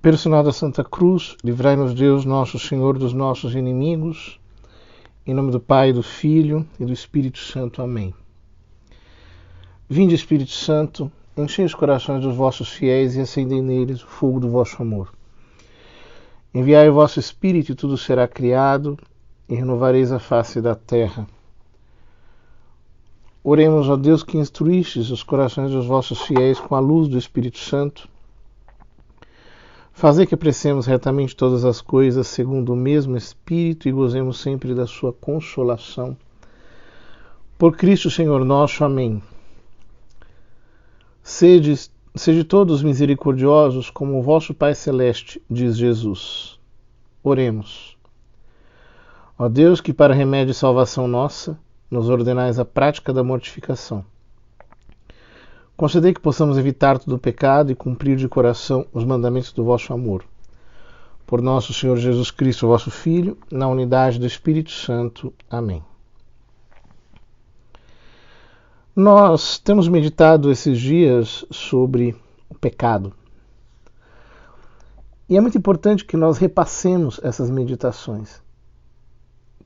Pelo sinal da Santa Cruz, livrai-nos Deus, nosso Senhor, dos nossos inimigos. Em nome do Pai, do Filho e do Espírito Santo. Amém. Vinde, Espírito Santo, enchei os corações dos vossos fiéis e acendei neles o fogo do vosso amor. Enviai o vosso Espírito e tudo será criado, e renovareis a face da terra. Oremos, ó Deus, que instruístes os corações dos vossos fiéis com a luz do Espírito Santo. Fazei que apreciemos retamente todas as coisas segundo o mesmo Espírito e gozemos sempre da sua consolação. Por Cristo Senhor nosso. Amém. Sede todos misericordiosos como o vosso Pai Celeste, diz Jesus. Oremos. Ó Deus, que para remédio e salvação nossa, nos ordenais a prática da mortificação. Concedei que possamos evitar todo pecado e cumprir de coração os mandamentos do vosso amor. Por nosso Senhor Jesus Cristo, vosso Filho, na unidade do Espírito Santo. Amém. Nós temos meditado esses dias sobre o pecado. E é muito importante que nós repassemos essas meditações,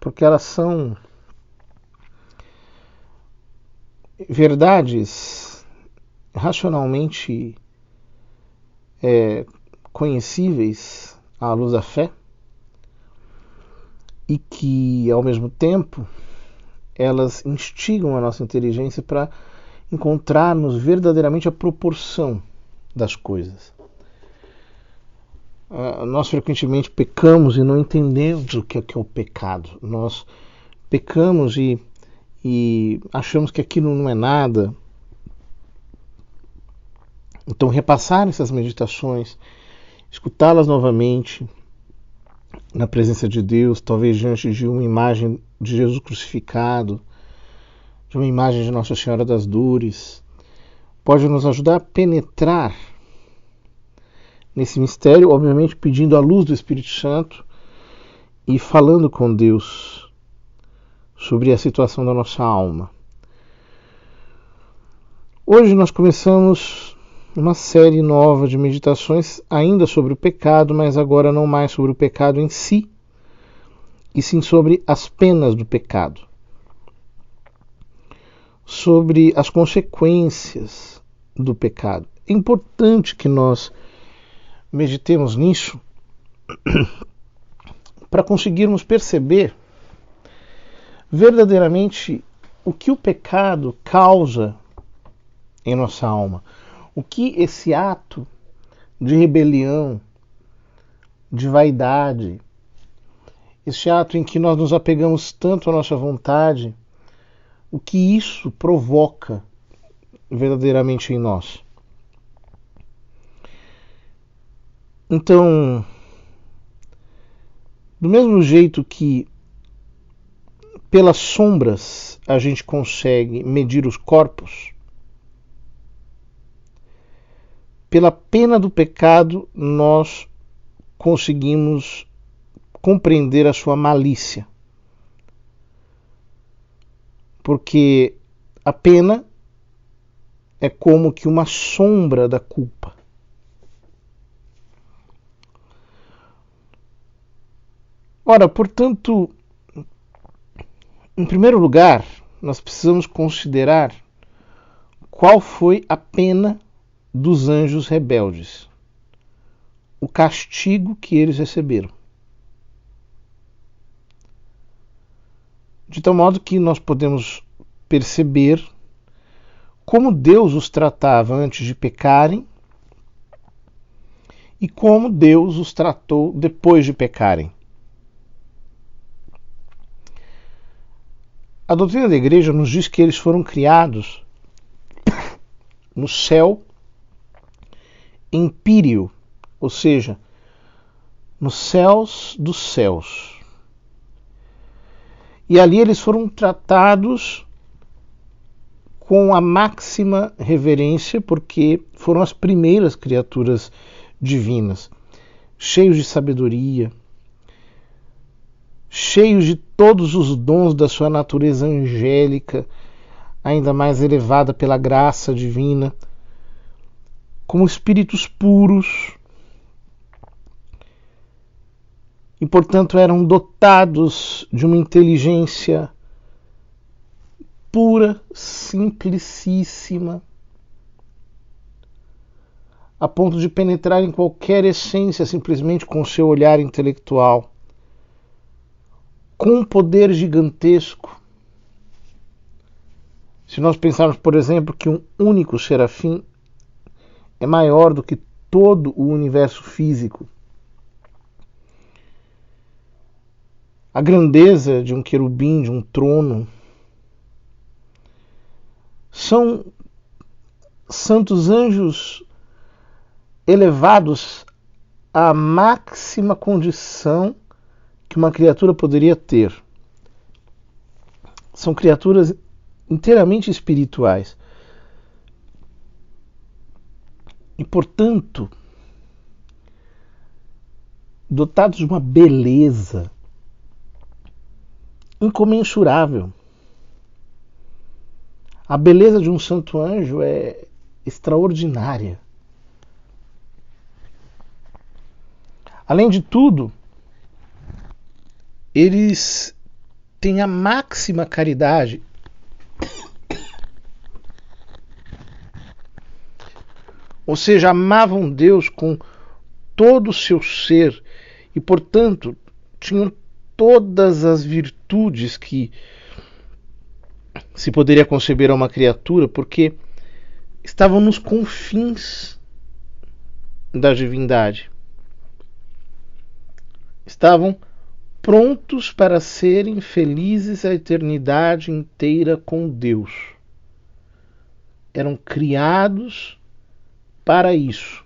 porque elas são verdades racionalmente conhecíveis à luz da fé e que, ao mesmo tempo, elas instigam a nossa inteligência para encontrarmos verdadeiramente a proporção das coisas. Nós frequentemente pecamos e não entendemos o que é o pecado. Nós pecamos e achamos que aquilo não é nada. Então, repassar essas meditações, escutá-las novamente na presença de Deus, talvez diante de uma imagem de Jesus crucificado, de uma imagem de Nossa Senhora das Dores, pode nos ajudar a penetrar nesse mistério, obviamente pedindo a luz do Espírito Santo e falando com Deus sobre a situação da nossa alma. Hoje nós começamos uma série nova de meditações ainda sobre o pecado, mas agora não mais sobre o pecado em si, e sim sobre as penas do pecado, sobre as consequências do pecado. É importante que nós meditemos nisso para conseguirmos perceber verdadeiramente o que o pecado causa em nossa alma. O que esse ato de rebelião, de vaidade, esse ato em que nós nos apegamos tanto à nossa vontade, o que isso provoca verdadeiramente em nós. Então, do mesmo jeito que pelas sombras a gente consegue medir os corpos, pela pena do pecado, nós conseguimos compreender a sua malícia. Porque a pena é como que uma sombra da culpa. Ora, portanto, em primeiro lugar, nós precisamos considerar qual foi a pena dos anjos rebeldes, o castigo que eles receberam. De tal modo que nós podemos perceber como Deus os tratava antes de pecarem e como Deus os tratou depois de pecarem. A doutrina da Igreja nos diz que eles foram criados no céu empíreo, ou seja, nos céus dos céus. E ali eles foram tratados com a máxima reverência, porque foram as primeiras criaturas divinas, cheios de sabedoria, cheios de todos os dons da sua natureza angélica, ainda mais elevada pela graça divina, como espíritos puros, e, portanto, eram dotados de uma inteligência pura, simplicíssima, a ponto de penetrar em qualquer essência simplesmente com o seu olhar intelectual, com um poder gigantesco. Se nós pensarmos, por exemplo, que um único serafim é maior do que todo o universo físico, a grandeza de um querubim, de um trono, são santos anjos elevados à máxima condição que uma criatura poderia ter. São criaturas inteiramente espirituais. E, portanto, dotados de uma beleza incomensurável. A beleza de um santo anjo é extraordinária. Além de tudo, eles têm a máxima caridade. Ou seja, amavam Deus com todo o seu ser e, portanto, tinham todas as virtudes que se poderia conceber a uma criatura, porque estavam nos confins da divindade. Estavam prontos para serem felizes a eternidade inteira com Deus. Eram criados para isso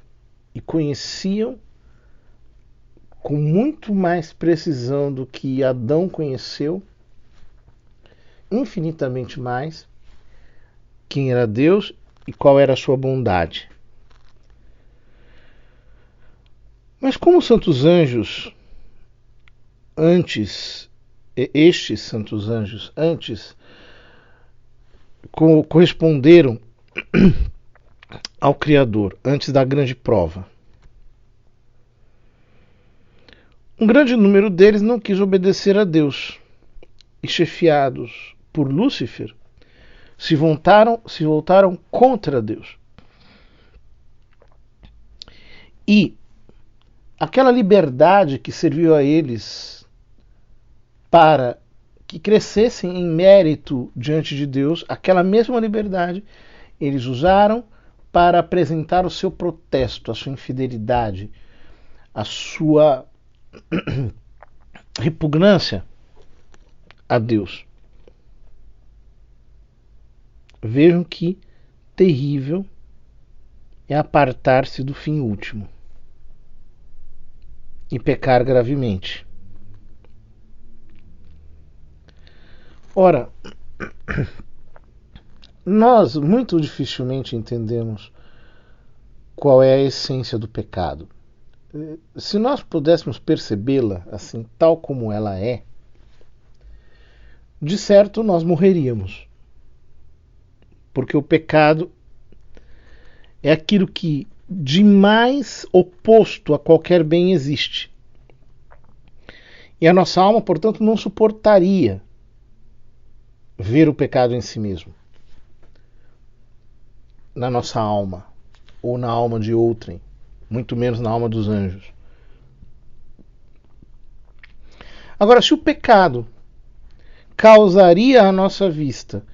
e conheciam com muito mais precisão do que Adão conheceu, infinitamente mais, quem era Deus e qual era a sua bondade. Mas como os santos anjos estes santos anjos antes corresponderam ao Criador antes da grande prova, um grande número deles não quis obedecer a Deus e, chefiados por Lúcifer, se voltaram contra Deus. E aquela liberdade que serviu a eles para que crescessem em mérito diante de Deus, aquela mesma liberdade eles usaram para apresentar o seu protesto, a sua infidelidade, a sua repugnância a Deus. Vejam que terrível é apartar-se do fim último e pecar gravemente. Ora, nós muito dificilmente entendemos qual é a essência do pecado. Se nós pudéssemos percebê-la assim, tal como ela é, de certo nós morreríamos. Porque o pecado é aquilo que de mais oposto a qualquer bem existe. E a nossa alma, portanto, não suportaria ver o pecado em si mesmo. Na nossa alma, ou na alma de outrem, muito menos na alma dos anjos. Agora, se o pecado causaria à nossa vista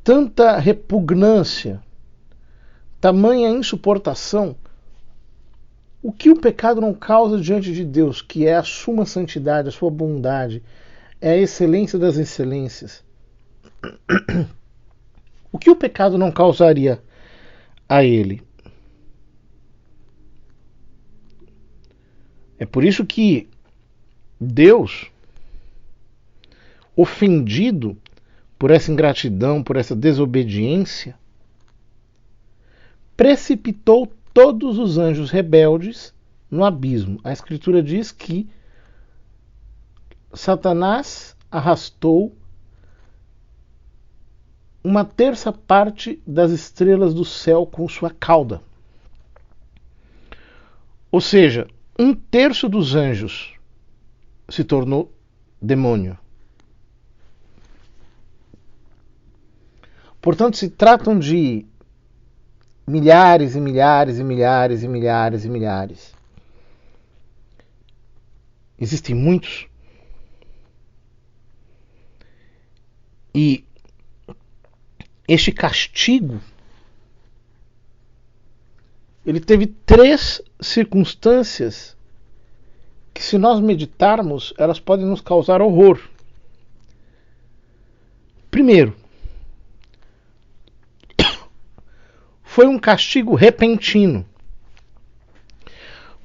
tanta repugnância, tamanha insuportação, o que o pecado não causa diante de Deus, que é a suma santidade, a sua bondade, é a excelência das excelências? O que o pecado não causaria a ele? É por isso que Deus, ofendido por essa ingratidão, por essa desobediência, precipitou todos os anjos rebeldes no abismo. A Escritura diz que Satanás arrastou uma terça parte das estrelas do céu com sua cauda. Ou seja, 1/3 dos anjos se tornou demônio. Portanto, se tratam de milhares e milhares e milhares e milhares e milhares. Existem muitos. E este castigo, ele teve 3 circunstâncias que, se nós meditarmos, elas podem nos causar horror. Primeiro, foi um castigo repentino,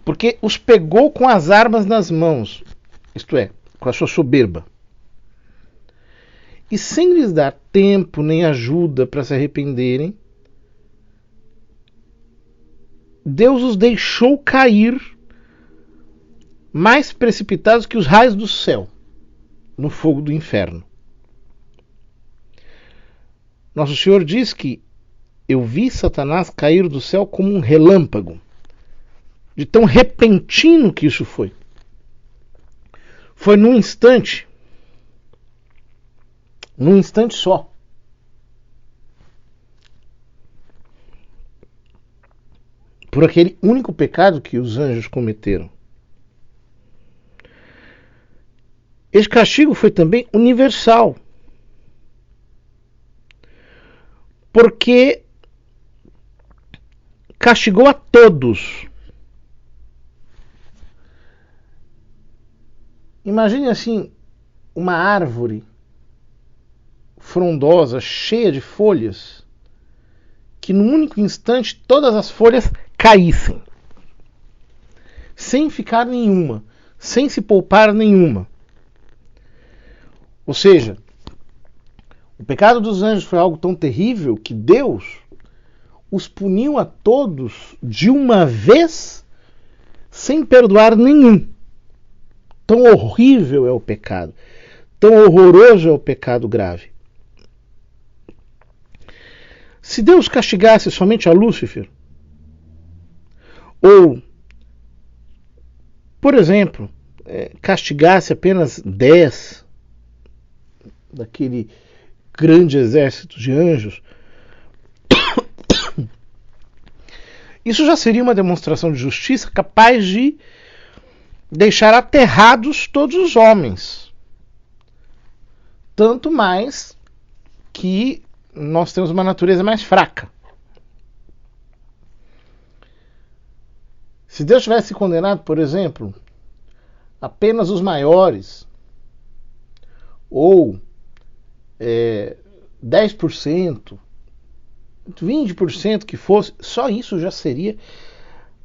porque os pegou com as armas nas mãos, isto é, com a sua soberba, e sem lhes dar tempo nem ajuda para se arrependerem, Deus os deixou cair mais precipitados que os raios do céu no fogo do inferno. Nosso Senhor diz que eu vi Satanás cair do céu como um relâmpago, de tão repentino que isso foi. Foi num instante só. Por aquele único pecado que os anjos cometeram. Esse castigo foi também universal, porque castigou a todos. Imagine assim, uma árvore frondosa, cheia de folhas, que num único instante todas as folhas caíssem, sem ficar nenhuma, sem se poupar nenhuma. Ou seja, o pecado dos anjos foi algo tão terrível que Deus os puniu a todos de uma vez, sem perdoar nenhum. Tão horrível é o pecado, tão horroroso é o pecado grave. Se Deus castigasse somente a Lúcifer, ou, por exemplo, castigasse apenas 10 daquele grande exército de anjos, isso já seria uma demonstração de justiça capaz de deixar aterrados todos os homens. Tanto mais que nós temos uma natureza mais fraca. Se Deus tivesse condenado, por exemplo, apenas os maiores, ou 10%, 20% que fosse, só isso já seria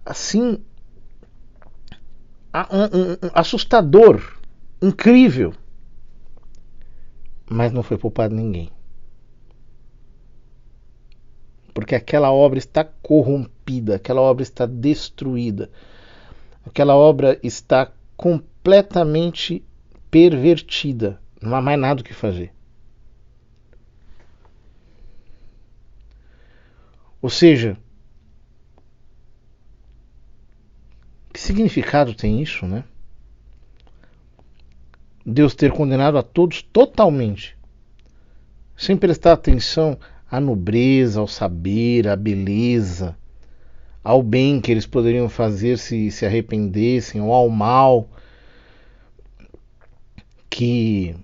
assim assustador, incrível. Mas não foi poupado ninguém. Porque aquela obra está corrompida, aquela obra está destruída, aquela obra está completamente pervertida. Não há mais nada o que fazer. Ou seja, que significado tem isso, né? Deus ter condenado a todos totalmente, sem prestar atenção à nobreza, ao saber, à beleza, ao bem que eles poderiam fazer se arrependessem, ou ao mal que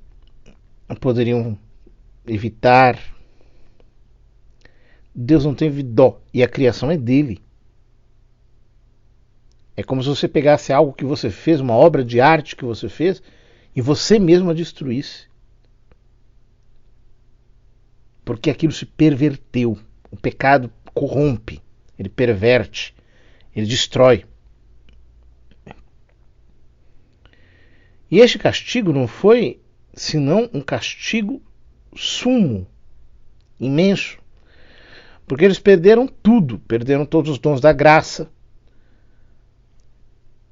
poderiam evitar. Deus não teve dó, e a criação é dele. É como se você pegasse algo que você fez, uma obra de arte que você fez, e você mesmo a destruísse. Porque aquilo se perverteu. O pecado corrompe, ele perverte, ele destrói. E este castigo não foi senão um castigo sumo, imenso. Porque eles perderam tudo, perderam todos os dons da graça.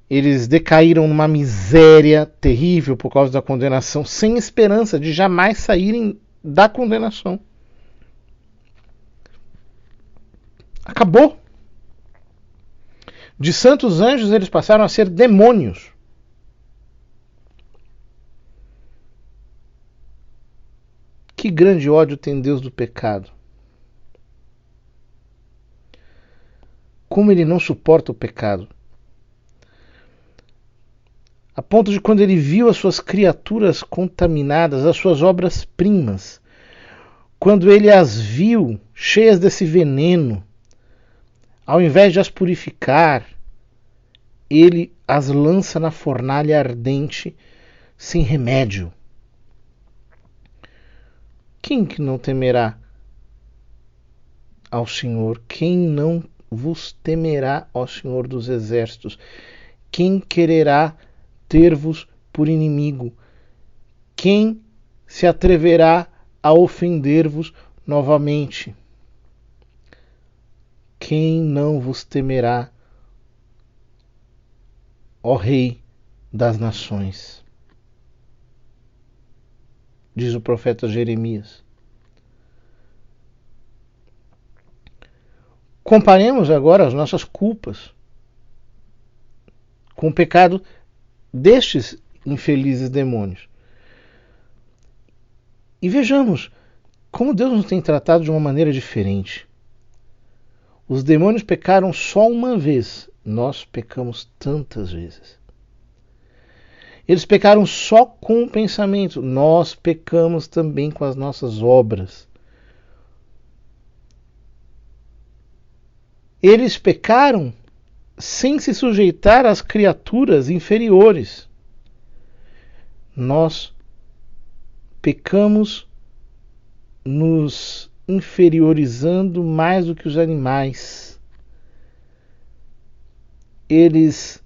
Eles decaíram numa miséria terrível por causa da condenação, sem esperança de jamais saírem da condenação. Acabou. De santos anjos eles passaram a ser demônios. Que grande ódio tem Deus do pecado. Como ele não suporta o pecado. A ponto de quando ele viu as suas criaturas contaminadas, as suas obras-primas, quando ele as viu cheias desse veneno, ao invés de as purificar, ele as lança na fornalha ardente sem remédio. Quem que não temerá ao Senhor? Quem não vos temerá ao Senhor dos exércitos? Quem quererá ter-vos por inimigo? Quem se atreverá a ofender-vos novamente? Quem não vos temerá, ó Rei das nações? Diz o profeta Jeremias. Comparemos agora as nossas culpas com o pecado destes infelizes demônios. E vejamos como Deus nos tem tratado de uma maneira diferente. Os demônios pecaram só uma vez, nós pecamos tantas vezes. Eles pecaram só com o pensamento, nós pecamos também com as nossas obras. Eles pecaram sem se sujeitar às criaturas inferiores. Nós pecamos nos inferiorizando mais do que os animais. Eles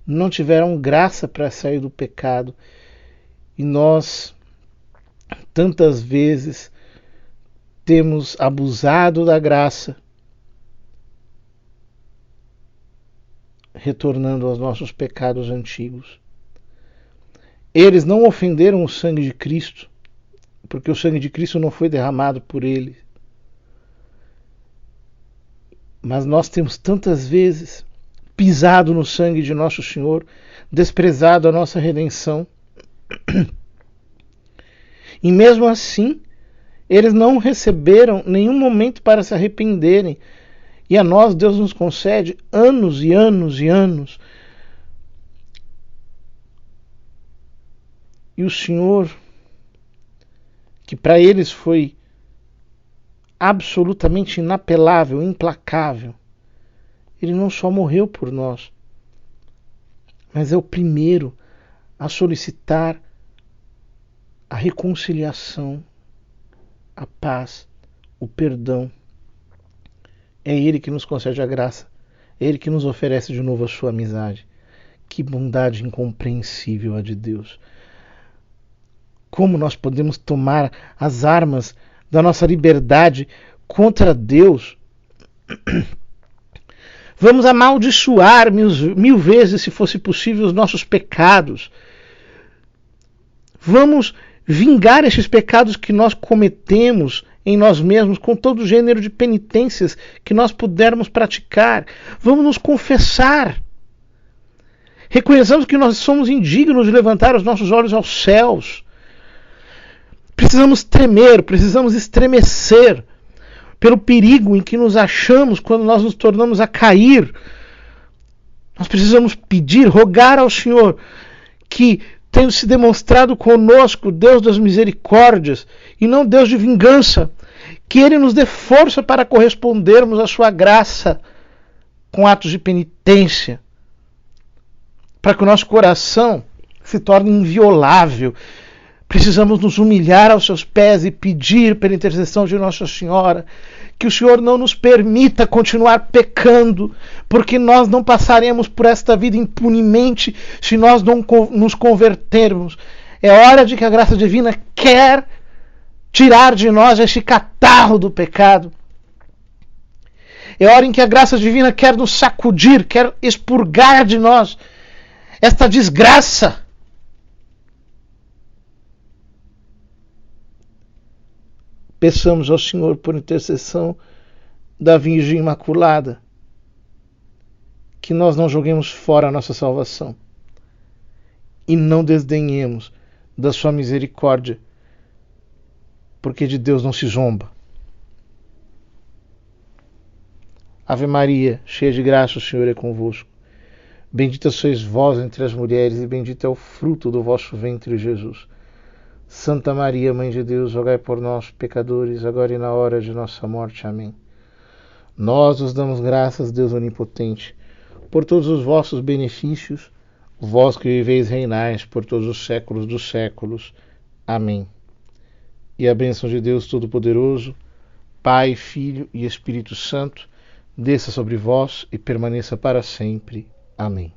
não tiveram graça para sair do pecado e nós tantas vezes temos abusado da graça, retornando aos nossos pecados antigos. Eles não ofenderam o sangue de Cristo, porque o sangue de Cristo não foi derramado por eles. Mas nós temos tantas vezes pisado no sangue de nosso Senhor, desprezado a nossa redenção. E mesmo assim, eles não receberam nenhum momento para se arrependerem. E a nós, Deus nos concede anos e anos e anos. E o Senhor, que para eles foi absolutamente inapelável, implacável, Ele não só morreu por nós, mas é o primeiro a solicitar a reconciliação, a paz, o perdão. É Ele que nos concede a graça, é Ele que nos oferece de novo a sua amizade. Que bondade incompreensível a de Deus. Como nós podemos tomar as armas da nossa liberdade contra Deus? Vamos amaldiçoar mil vezes, se fosse possível, os nossos pecados. Vamos vingar esses pecados que nós cometemos em nós mesmos com todo o gênero de penitências que nós pudermos praticar. Vamos nos confessar. Reconheçamos que nós somos indignos de levantar os nossos olhos aos céus. Precisamos tremer, precisamos estremecer pelo perigo em que nos achamos quando nós nos tornamos a cair. Nós precisamos pedir, rogar ao Senhor que, tendo se demonstrado conosco Deus das misericórdias e não Deus de vingança, que Ele nos dê força para correspondermos à sua graça com atos de penitência, para que o nosso coração se torne inviolável. Precisamos nos humilhar aos seus pés e pedir pela intercessão de Nossa Senhora que o Senhor não nos permita continuar pecando, porque nós não passaremos por esta vida impunemente se nós não nos convertermos. É hora de que a graça divina quer tirar de nós esse catarro do pecado. É hora em que a graça divina quer nos sacudir, quer expurgar de nós esta desgraça. Peçamos ao Senhor, por intercessão da Virgem Imaculada, que nós não joguemos fora a nossa salvação e não desdenhemos da sua misericórdia, porque de Deus não se zomba. Ave Maria, cheia de graça, o Senhor é convosco. Bendita sois vós entre as mulheres e bendito é o fruto do vosso ventre, Jesus. Santa Maria, Mãe de Deus, rogai por nós, pecadores, agora e na hora de nossa morte. Amém. Nós vos damos graças, Deus onipotente, por todos os vossos benefícios, vós que viveis e reinais por todos os séculos dos séculos. Amém. E a bênção de Deus Todo-Poderoso, Pai, Filho e Espírito Santo, desça sobre vós e permaneça para sempre. Amém.